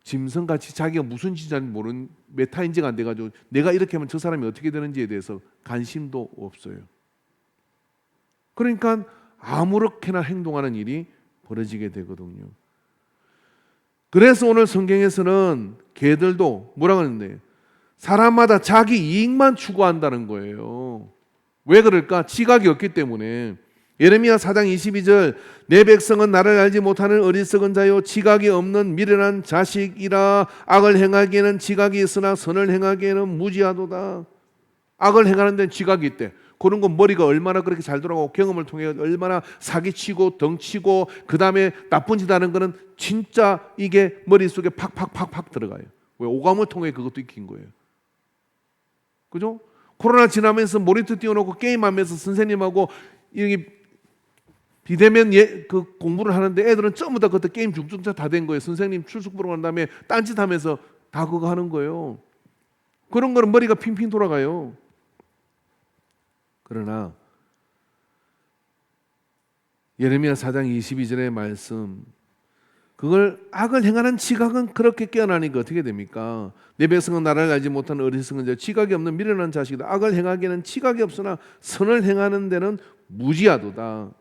짐승같이 자기가 무슨 짓인지 모르는 메타인지가 안 돼가지고 내가 이렇게 하면 저 사람이 어떻게 되는지에 대해서 관심도 없어요. 그러니까 아무렇게나 행동하는 일이 벌어지게 되거든요. 그래서 오늘 성경에서는 개들도 뭐라고 하는데 사람마다 자기 이익만 추구한다는 거예요. 왜 그럴까? 지각이 없기 때문에. 예레미야 4장 22절 내 백성은 나를 알지 못하는 어리석은 자요 지각이 없는 미련한 자식이라. 악을 행하기에는 지각이 있으나 선을 행하기에는 무지하도다. 악을 행하는 데는 지각이 있대. 그런 건 머리가 얼마나 그렇게 잘 돌아가고 경험을 통해 얼마나 사기치고 덩치고 그 다음에 나쁜 짓 하는 거는 진짜 이게 머릿속에 팍팍팍팍 들어가요. 왜? 오감을 통해 그것도 익힌 거예요. 그죠? 코로나 지나면서 모니터 띄워놓고 게임하면서 선생님하고 이렇게 비대면 그 공부를 하는데 애들은 전부 다 그때 게임 중증자 다 된 거예요. 선생님 출석 보러 간 다음에 딴짓하면서 다 그거 하는 거예요. 그런 거는 머리가 핑핑 돌아가요. 그러나 예레미야 4장 22절의 말씀, 그걸 악을 행하는 지각은 그렇게 깨어나니까 어떻게 됩니까? 내 백성은 나를 알지 못하는 어리석은 자 지각이 없는 미련한 자식이다. 악을 행하기에는 지각이 없으나 선을 행하는 데는 무지하도다.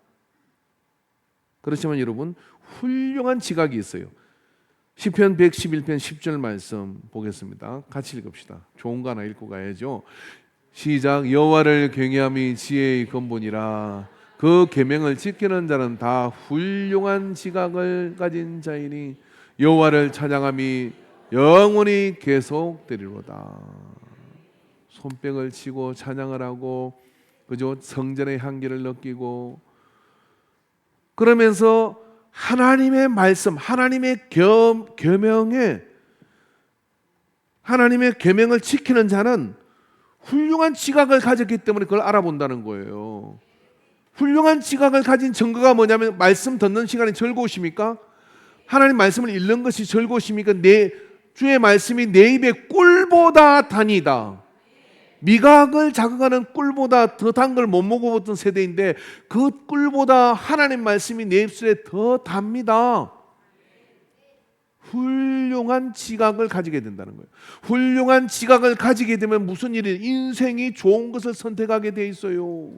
그렇지만 여러분, 훌륭한 지각이 있어요. 시편 111편 10절 말씀 보겠습니다. 같이 읽읍시다. 좋은 거 하나 읽고 가야죠. 시작. 여호와를 경외함이 지혜의 근본이라. 그 계명을 지키는 자는 다 훌륭한 지각을 가진 자이니 여호와를 찬양함이 영원히 계속되리로다. 손뼉을 치고 찬양을 하고 그죠? 성전의 향기를 느끼고 그러면서 하나님의 말씀, 하나님의 계명에 하나님의 계명을 지키는 자는 훌륭한 지각을 가졌기 때문에 그걸 알아본다는 거예요. 훌륭한 지각을 가진 증거가 뭐냐면 말씀 듣는 시간이 즐거우십니까? 하나님 말씀을 읽는 것이 즐거우십니까? 내 주의 말씀이 내 입에 꿀보다 단이다. 미각을 자극하는 꿀보다 더 단 걸 못 먹어봤던 세대인데 그 꿀보다 하나님 말씀이 내 입술에 더 답니다. 훌륭한 지각을 가지게 된다는 거예요. 훌륭한 지각을 가지게 되면 무슨 일이 인생이 좋은 것을 선택하게 돼 있어요.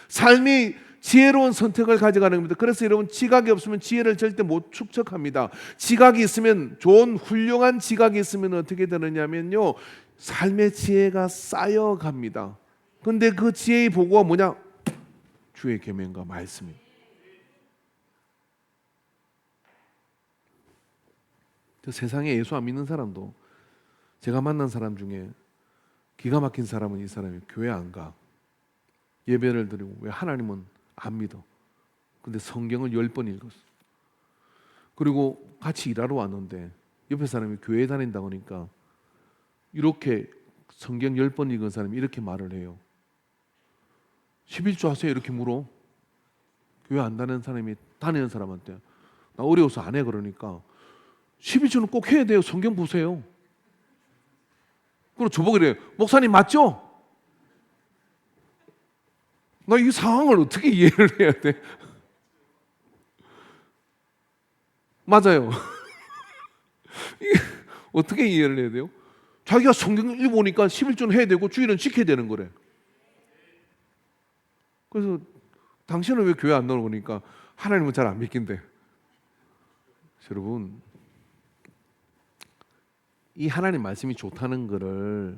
삶이 지혜로운 선택을 가져가는 겁니다. 그래서 여러분 지각이 없으면 지혜를 절대 못 축적합니다. 지각이 있으면 좋은 훌륭한 지각이 있으면 어떻게 되느냐면요. 삶의 지혜가 쌓여갑니다. 그런데 그 지혜의 보고가 뭐냐? 주의 계명과 말씀입니다. 세상에 예수 안 믿는 사람도 제가 만난 사람 중에 기가 막힌 사람은 이 사람이 교회 안 가. 예배를 드리고 왜 하나님은 안 믿어. 근데 성경을 10번 읽었어. 그리고 같이 일하러 왔는데 옆에 사람이 교회 다닌다고 하니까 이렇게 성경 10번 읽은 사람이 이렇게 말을 해요. 11조 하세요 이렇게 물어. 교회 안 다니는 사람이 다니는 사람한테 나 어려워서 안 해 그러니까 11조는 꼭 해야 돼요. 성경 보세요. 그럼 저보고 그래요. 목사님 맞죠? 나 이 상황을 어떻게 이해를 해야 돼? 맞아요. 어떻게 이해를 해야 돼요? 자기가 성경을 읽어보니까 11조는 해야 되고 주일은 지켜야 되는 거래. 그래서 당신은 왜 교회 안 나오니까 하나님은 잘 안 믿긴대. 여러분, 이 하나님 말씀이 좋다는 거를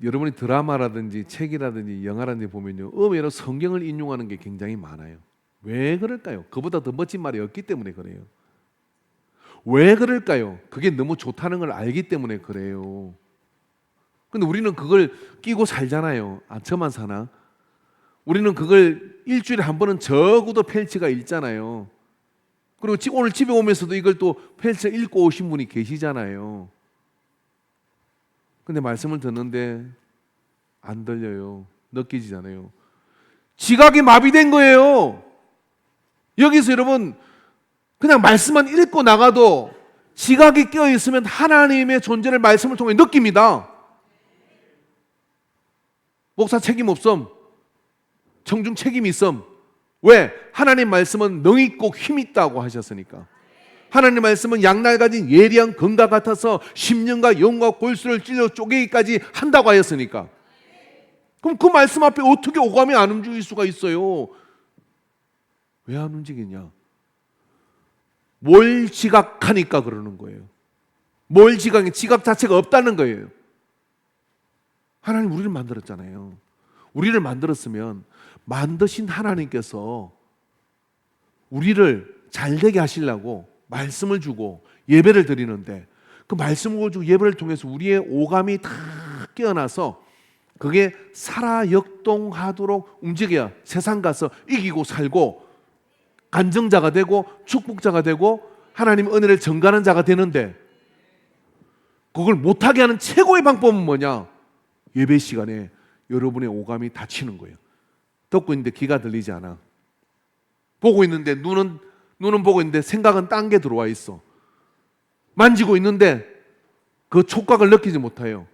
여러분이 드라마라든지 책이라든지 영화라든지 보면요, 의외로 성경을 인용하는 게 굉장히 많아요. 왜 그럴까요? 그보다 더 멋진 말이 없기 때문에 그래요. 왜 그럴까요? 그게 너무 좋다는 걸 알기 때문에 그래요. 근데 우리는 그걸 끼고 살잖아요. 아, 저만 사나? 우리는 그걸 일주일에 한 번은 적어도 펼쳐가 읽잖아요. 그리고 오늘 집에 오면서도 이걸 또 펼쳐 읽고 오신 분이 계시잖아요. 근데 말씀을 듣는데 안 들려요. 느끼지잖아요. 지각이 마비된 거예요. 여기서 여러분 그냥 말씀만 읽고 나가도 지각이 끼어 있으면 하나님의 존재를 말씀을 통해 느낍니다. 목사 책임 없음, 청중 책임 있음. 왜? 하나님 말씀은 능 있고 힘 있다고 하셨으니까. 하나님 말씀은 양날 가진 예리한 검과 같아서 심령과 영과 골수를 찔러 쪼개기까지 한다고 하였으니까. 그럼 그 말씀 앞에 어떻게 오감이 안 움직일 수가 있어요? 왜 안 움직이냐? 뭘 지각하니까 그러는 거예요. 뭘 지각해? 지각 자체가 없다는 거예요. 하나님 우리를 만들었잖아요. 우리를 만들었으면 만드신 하나님께서 우리를 잘되게 하시려고 말씀을 주고 예배를 드리는데, 그 말씀을 주고 예배를 통해서 우리의 오감이 다 깨어나서 그게 살아 역동하도록 움직여야 세상 가서 이기고 살고 간증자가 되고 축복자가 되고 하나님의 은혜를 전가하는 자가 되는데, 그걸 못하게 하는 최고의 방법은 뭐냐? 예배 시간에 여러분의 오감이 닫히는 거예요. 듣고 있는데 귀가 들리지 않아. 보고 있는데 눈은 보고 있는데 생각은 딴 게 들어와 있어. 만지고 있는데 그 촉각을 느끼지 못해요.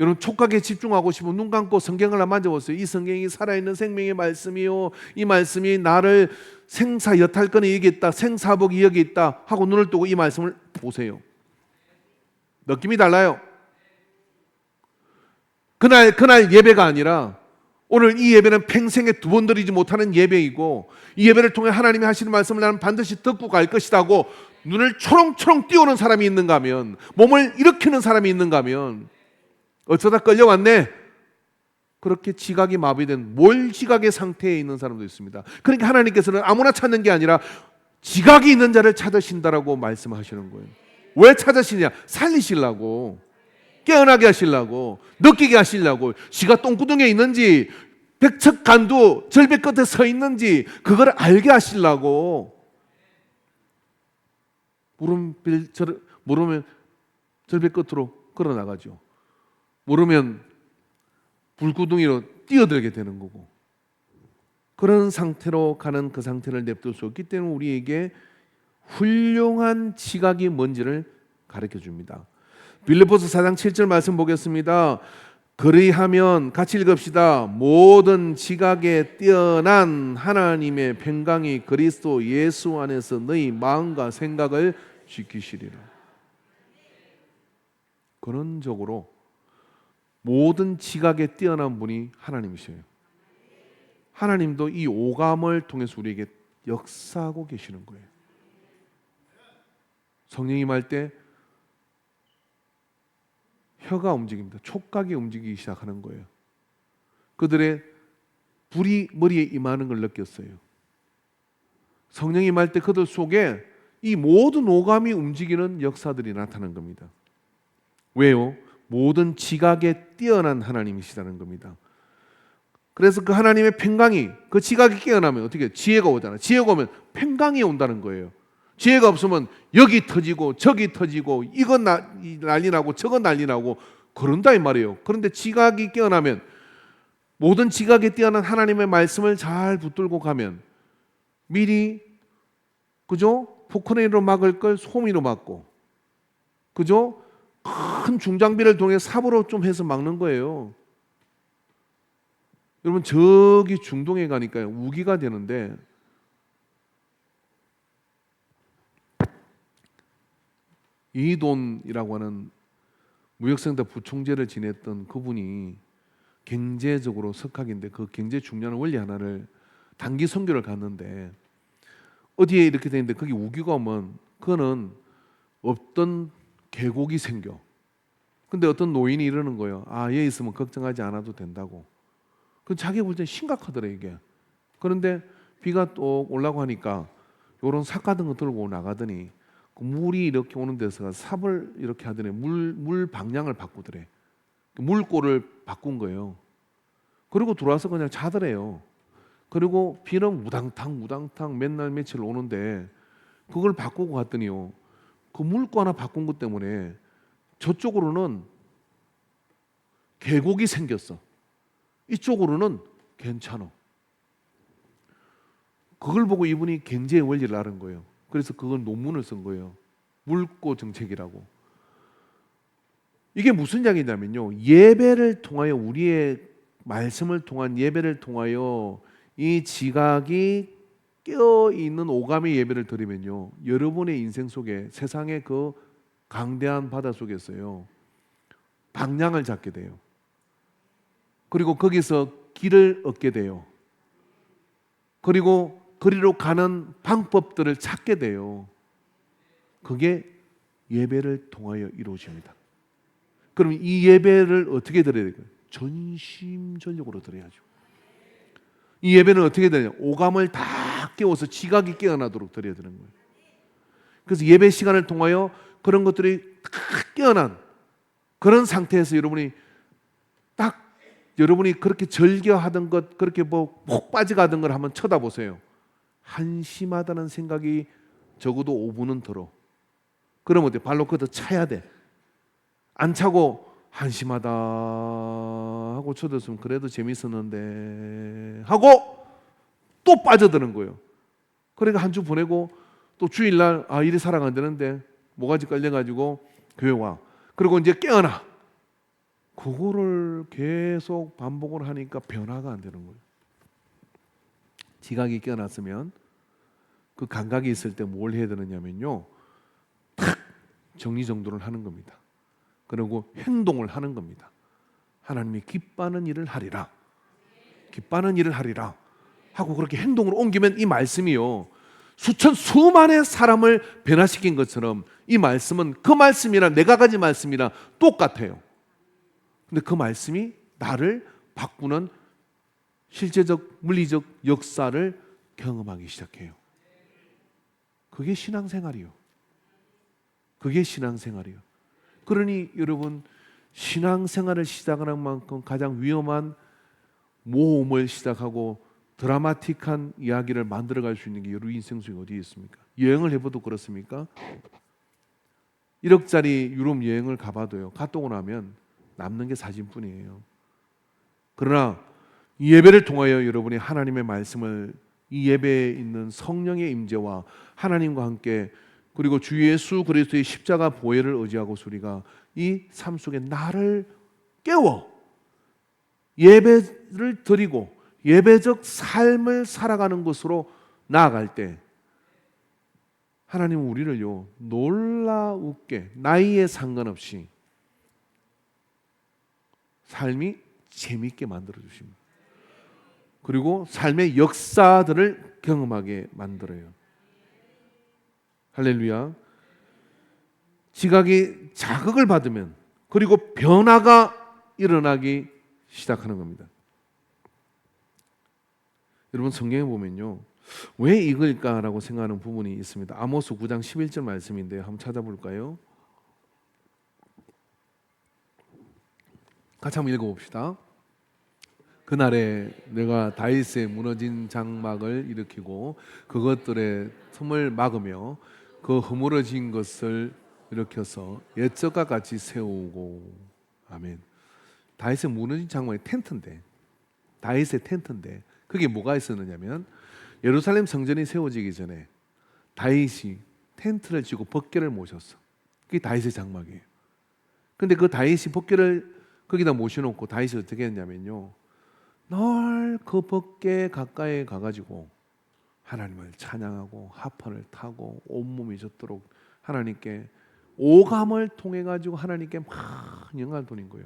여러분, 촉각에 집중하고 싶으면 눈 감고 성경을 만져보세요. 이 성경이 살아있는 생명의 말씀이요, 이 말씀이 나를 생사여탈권에 여기 있다, 생사복이 여기 있다 하고 눈을 뜨고 이 말씀을 보세요. 느낌이 달라요. 그날 예배가 아니라 오늘 이 예배는 평생에 두 번 드리지 못하는 예배이고, 이 예배를 통해 하나님이 하시는 말씀을 나는 반드시 듣고 갈 것이라고 눈을 초롱초롱 띄우는 사람이 있는가 하면, 몸을 일으키는 사람이 있는가 하면 어쩌다 끌려왔네, 그렇게 지각이 마비된 몰지각의 상태에 있는 사람도 있습니다. 그러니까 하나님께서는 아무나 찾는 게 아니라 지각이 있는 자를 찾으신다라고 말씀하시는 거예요. 왜 찾으시냐? 살리시려고, 깨어나게 하시려고, 느끼게 하시려고. 지가 똥구덩이에 있는지 백척간두 절벽 끝에 서 있는지 그걸 알게 하시려고. 모르면 절벽 끝으로 걸어 나가죠. 모르면 불구덩이로 뛰어들게 되는 거고, 그런 상태로 가는 그 상태를 냅둘 수 없기 때문에 우리에게 훌륭한 지각이 뭔지를 가르쳐 줍니다. 빌립보서 4장 7절 말씀 보겠습니다. 그리하면 같이 읽읍시다. 모든 지각에 뛰어난 하나님의 평강이 그리스도 예수 안에서 너희 마음과 생각을 지키시리라. 근원적으로 모든 지각에 뛰어난 분이 하나님이세요. 하나님도 이 오감을 통해서 우리에게 역사하고 계시는 거예요. 성령이 임할 때 혀가 움직입니다. 촉각이 움직이기 시작하는 거예요. 그들의 불이 머리에 임하는 걸 느꼈어요. 성령이 임할 때 그들 속에 이 모든 오감이 움직이는 역사들이 나타난 겁니다. 왜요? 모든 지각에 뛰어난 하나님이시다는 겁니다. 그래서 그 하나님의 평강이, 그 지각이 깨어나면 어떻게? 지혜가 오잖아요. 지혜가 오면 평강이 온다는 거예요. 지혜가 없으면 여기 터지고 저기 터지고 이건 난리 나고 저건 난리 나고 그런다 이 말이에요. 그런데 지각이 깨어나면, 모든 지각에 뛰어난 하나님의 말씀을 잘 붙들고 가면 미리, 그죠? 포크레인으로 막을 걸 소미로 막고, 그죠? 큰 중장비를 통해 삽으로 좀 해서 막는 거예요. 여러분 저기 중동에 가니까 우기가 되는데 이돈이라고 하는 무역센터 부총재를 지냈던 그분이 경제적으로 석학인데 그 경제 중요한 원리 하나를 단기 선교를 갔는데 어디에 이렇게 되는데 거기 우기가 오면 그거는 없던 계곡이 생겨. 근데 어떤 노인이 이러는 거예요. 아, 얘 있으면 걱정하지 않아도 된다고. 그 자기 볼 때 심각하더래 이게. 그런데 비가 또 올라고 하니까 요런 삽 같은 거 들고 나가더니 그 물이 이렇게 오는 데서 삽을 이렇게 하더니 물 방향을 바꾸더래. 물꼬를 바꾼 거예요. 그리고 들어와서 그냥 자더래요. 그리고 비는 우당탕 맨날 며칠 오는데 그걸 바꾸고 갔더니요. 그 물꼬 하나 바꾼 것 때문에 저쪽으로는 계곡이 생겼어. 이쪽으로는 괜찮아. 그걸 보고 이분이 경제의 원리를 알은 거예요. 그래서 그걸 논문을 쓴 거예요. 물꼬 정책이라고. 이게 무슨 이야기냐면요. 예배를 통하여 우리의 말씀을 통한 예배를 통하여 이 지각이 깨어 있는 오감의 예배를 드리면요. 여러분의 인생 속에 세상의 그 강대한 바다 속에서요. 방향을 잡게 돼요. 그리고 거기서 길을 얻게 돼요. 그리고 그리로 가는 방법들을 찾게 돼요. 그게 예배를 통하여 이루어집니다. 그럼 이 예배를 어떻게 드려야 될까요? 전심전력으로 드려야죠. 이 예배는 어떻게 되냐? 오감을 다 깨워서 지각이 깨어나도록 드려야 되는 거예요. 그래서 예배 시간을 통하여 그런 것들이 다 깨어난 그런 상태에서 여러분이 그렇게 절겨하던 것, 그렇게 뭐 푹 빠져가던 걸 한번 쳐다보세요. 한심하다는 생각이 적어도 5분은 들어. 그러면 어때? 발로 걷어 차야 돼. 안 차고 한심하다 하고 쳐들었으면 그래도 재밌었는데 하고 또 빠져드는 거예요. 그러니까 한 주 보내고 또 주일날 일이 살아가 안 되는데 모가지 깔려가지고 교회 와. 그리고 이제 깨어나. 그거를 계속 반복을 하니까 변화가 안 되는 거예요. 지각이 깨어났으면 그 감각이 있을 때 뭘 해야 되느냐면요. 탁 정리정돈을 하는 겁니다. 그리고 행동을 하는 겁니다. 하나님이 기뻐하는 일을 하리라. 기뻐하는 일을 하리라. 하고 그렇게 행동으로 옮기면 이 말씀이요. 수만의 사람을 변화시킨 것처럼 이 말씀은 그 말씀이나 내가 가진 말씀이나 똑같아요. 근데 그 말씀이 나를 바꾸는 실제적 물리적 역사를 경험하기 시작해요. 그게 신앙생활이요. 그게 신앙생활이요. 그러니 여러분 신앙생활을 시작하는 만큼 가장 위험한 모험을 시작하고 드라마틱한 이야기를 만들어갈 수 있는 게 여러분 인생 속에 어디에 있습니까? 여행을 해봐도 그렇습니까? 1억짜리 유럽 여행을 가봐도요. 갔다 오고 나면 남는 게 사진뿐이에요. 그러나 이 예배를 통하여 여러분이 하나님의 말씀을 이 예배에 있는 성령의 임재와 하나님과 함께 그리고 주 예수 그리스도의 십자가 보혈을 의지하고 우리가 이 삶 속에 나를 깨워 예배를 드리고 예배적 삶을 살아가는 것으로 나아갈 때 하나님은 우리를요 놀라우게 나이에 상관없이 삶이 재미있게 만들어 주십니다. 그리고 삶의 역사들을 경험하게 만들어요. 할렐루야. 지각이 자극을 받으면 그리고 변화가 일어나기 시작하는 겁니다. 여러분 성경에 보면요. 왜 이걸까라고 생각하는 부분이 있습니다. 아모스 9장 11절 말씀인데요. 한번 찾아볼까요? 같이 한번 읽어봅시다. 그날에 내가 다윗의 무너진 장막을 일으키고 그것들의 틈을 막으며 그 허물어진 것을 일으켜서 옛적과 같이 세우고. 아멘. 다윗의 무너진 장막이 텐트인데 다윗의 텐트인데 그게 뭐가 있었느냐면 예루살렘 성전이 세워지기 전에 다윗이 텐트를 치고 벗개를 모셨어. 그게 다윗의 장막이에요. 근데 그 다윗이 벗개를 거기다 모셔놓고 다윗이 어떻게 했냐면요, 늘 그 벗개 가까이 가가지고 하나님을 찬양하고 하판을 타고 온몸이 젖도록 하나님께 오감을 통해 가지고 하나님께 막 영광을 돌린 거예요.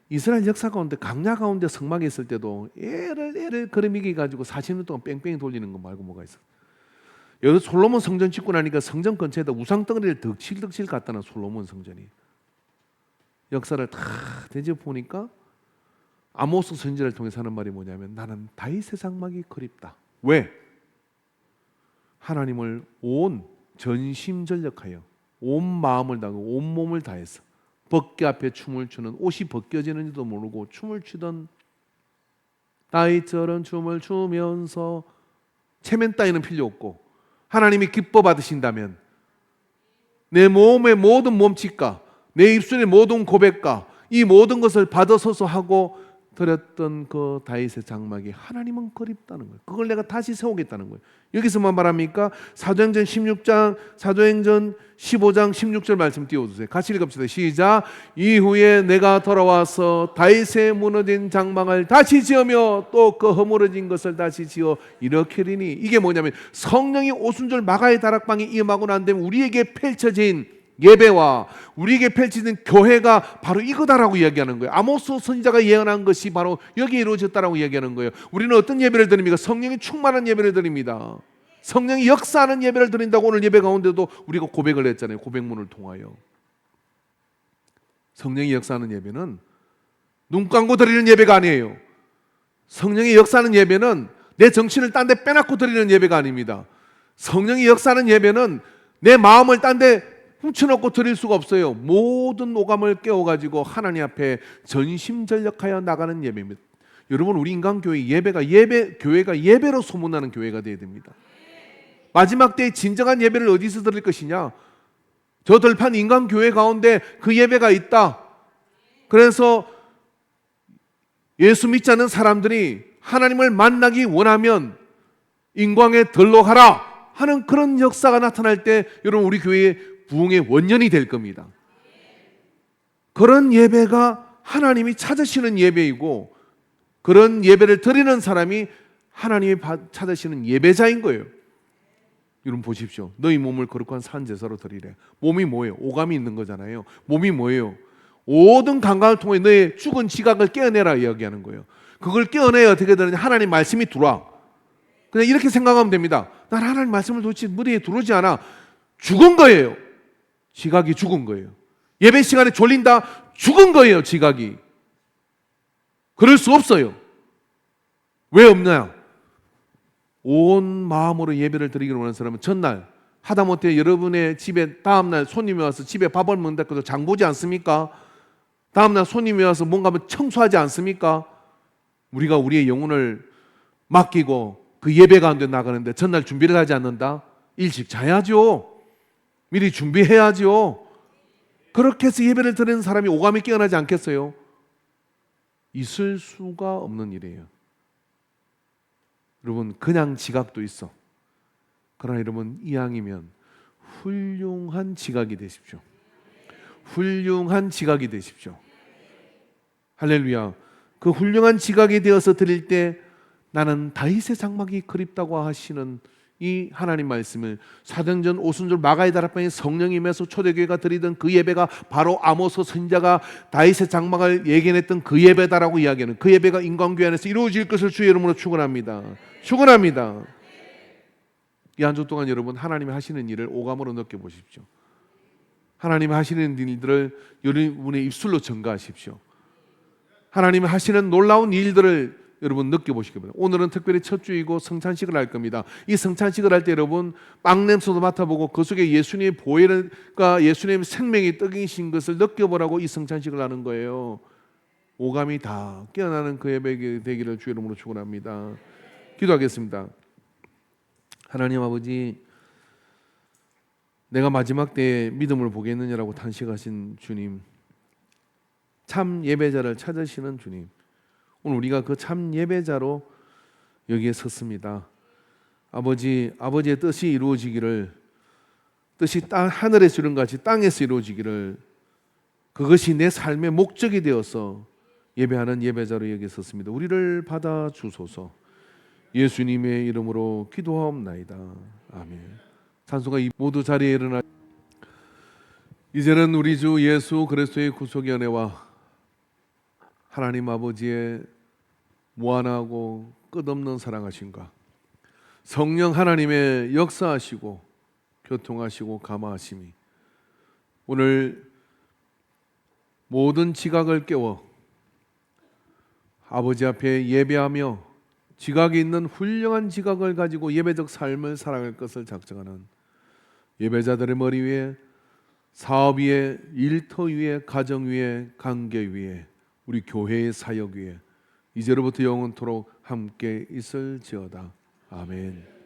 이스라엘 역사 가운데 강야 가운데 성막에 있을 때도 애를 걸음이게 가지고 40년 동안 뺑뺑이 돌리는 거 말고 뭐가 있어? 여기 솔로몬 성전 짓고 나니까 성전 근처에다 우상 덩어리를 덕실덕실 갖다 놓은 솔로몬 성전이. 역사를 다 되짚어 보니까 아모스 선지자를 통해서 하는 말이 뭐냐면, 나는 다윗의 장막이 그립다. 왜? 하나님을 온 전심전력하여 온 마음을 다하고 온 몸을 다해서 벗개 앞에 춤을 추는, 옷이 벗겨지는지도 모르고 춤을 추던 다윗처럼 춤을 추면서, 체면 따위는 필요 없고 하나님이 기뻐 받으신다면 내 몸의 모든 몸짓과 내 입술의 모든 고백과 이 모든 것을 받아서서 하고 드렸던 그 다윗의 장막이 하나님은 그립다는 거예요. 그걸 내가 다시 세우겠다는 거예요. 여기서만 말합니까? 사도행전 16장, 사도행전 15장 16절 말씀 띄워주세요. 같이 읽읍시다. 시작. 이후에 내가 돌아와서 다윗의 무너진 장막을 다시 지으며 또 그 허물어진 것을 다시 지어 일으키리니, 이게 뭐냐면 성령이 오순절 마가의 다락방에 임하고 난 다음에 우리에게 펼쳐진 예배와 우리에게 펼쳐진 교회가 바로 이거다라고 이야기하는 거예요. 아모스 선지자가 예언한 것이 바로 여기에 이루어졌다라고 이야기하는 거예요. 우리는 어떤 예배를 드립니까? 성령이 충만한 예배를 드립니다. 성령이 역사하는 예배를 드린다고 오늘 예배 가운데도 우리가 고백을 했잖아요. 고백문을 통하여. 성령이 역사하는 예배는 눈 감고 드리는 예배가 아니에요. 성령이 역사하는 예배는 내 정신을 딴 데 빼놓고 드리는 예배가 아닙니다. 성령이 역사하는 예배는 내 마음을 딴 데 훔쳐놓고 드릴 수가 없어요. 모든 오감을 깨워가지고 하나님 앞에 전심전력하여 나가는 예배입니다. 여러분, 우리 인간교회 교회가 예배로 소문나는 교회가 되어야 됩니다. 마지막 때의 진정한 예배를 어디서 드릴 것이냐? 저 들판 인간교회 가운데 그 예배가 있다. 그래서 예수 믿지 않는 사람들이 하나님을 만나기 원하면 인광에 들러가라 하는 그런 역사가 나타날 때 여러분, 우리 교회의 부흥의 원년이 될 겁니다. 그런 예배가 하나님이 찾으시는 예배이고, 그런 예배를 드리는 사람이 하나님이 찾으시는 예배자인 거예요. 여러분 보십시오. 너희 몸을 거룩한 산제사로 드리래. 몸이 뭐예요? 오감이 있는 거잖아요. 몸이 뭐예요? 모든 감각을 통해 너의 죽은 지각을 깨어내라 이야기하는 거예요. 그걸 깨어내야 어떻게 되느냐? 하나님 말씀이 들어와. 그냥 이렇게 생각하면 됩니다. 난 하나님 말씀을 도대체 머리에 들어오지 않아. 죽은 거예요. 지각이 죽은 거예요. 예배 시간에 졸린다? 죽은 거예요. 지각이. 그럴 수 없어요. 왜 없냐? 온 마음으로 예배를 드리기를 원하는 사람은 전날 하다못해 여러분의 집에 다음날 손님이 와서 집에 밥을 먹는다 해도 장 보지 않습니까? 다음날 손님이 와서 뭔가 청소하지 않습니까? 우리가 우리의 영혼을 맡기고 그 예배 가운데 나가는데 전날 준비를 하지 않는다? 일찍 자야죠. 미리 준비해야죠. 그렇게 해서 예배를 드리는 사람이 오감이 깨어나지 않겠어요? 있을 수가 없는 일이에요. 여러분, 그냥 지각도 있어. 그러나 여러분, 이왕이면 훌륭한 지각이 되십시오. 훌륭한 지각이 되십시오. 할렐루야. 그 훌륭한 지각이 되어서 드릴 때 나는 다윗의 장막이 그립다고 하시는 이 하나님 말씀을 사도행전 오순절 마가의 다락방에 성령이 임해서 초대교회가 드리던 그 예배가 바로 아모스 선지자가 다윗의 장막을 예견했던 그 예배다라고 이야기하는, 그 예배가 인간교회 안에서 이루어질 것을 주의 이름으로 축원합니다. 축원합니다. 이 한 주 동안 여러분, 하나님이 하시는 일을 오감으로 느껴보십시오. 하나님이 하시는 일들을 여러분의 입술로 전가하십시오. 하나님이 하시는 놀라운 일들을 여러분 느껴보시기 바랍니다. 오늘은 특별히 첫 주이고 성찬식을 할 겁니다. 이 성찬식을 할 때 여러분 빵 냄새도 맡아보고 그 속에 예수님의 보혈과 예수님의 생명이 떡이신 것을 느껴보라고 이 성찬식을 하는 거예요. 오감이 다 깨어나는 그 예배 되기를 주의 이름으로 축원합니다. 기도하겠습니다. 하나님 아버지, 내가 마지막 때에 믿음을 보겠느냐라고 탄식하신 주님, 참 예배자를 찾으시는 주님, 오늘 우리가 그 참 예배자로 여기에 섰습니다. 아버지의 뜻이 이루어지기를 뜻이 하늘에서 이룬 같이 땅에서 이루어지기를, 그것이 내 삶의 목적이 되어서 예배하는 예배자로 여기셨습니다. 우리를 받아 주소서. 예수님의 이름으로 기도하옵나이다. 아멘. 찬송가 모두 자리에 일어나. 이제는 우리 주 예수 그리스도의 구속의 은혜와 하나님 아버지의 무한하고 끝없는 사랑하심과 성령 하나님의 역사하시고 교통하시고 감화하심이 오늘 모든 지각을 깨워 아버지 앞에 예배하며 지각이 있는 훌륭한 지각을 가지고 예배적 삶을 살아갈 것을 작정하는 예배자들의 머리 위에, 사업 위에, 일터 위에, 가정 위에, 관계 위에, 우리 교회의 사역 위에 이제로부터 영원토록 함께 있을지어다. 아멘.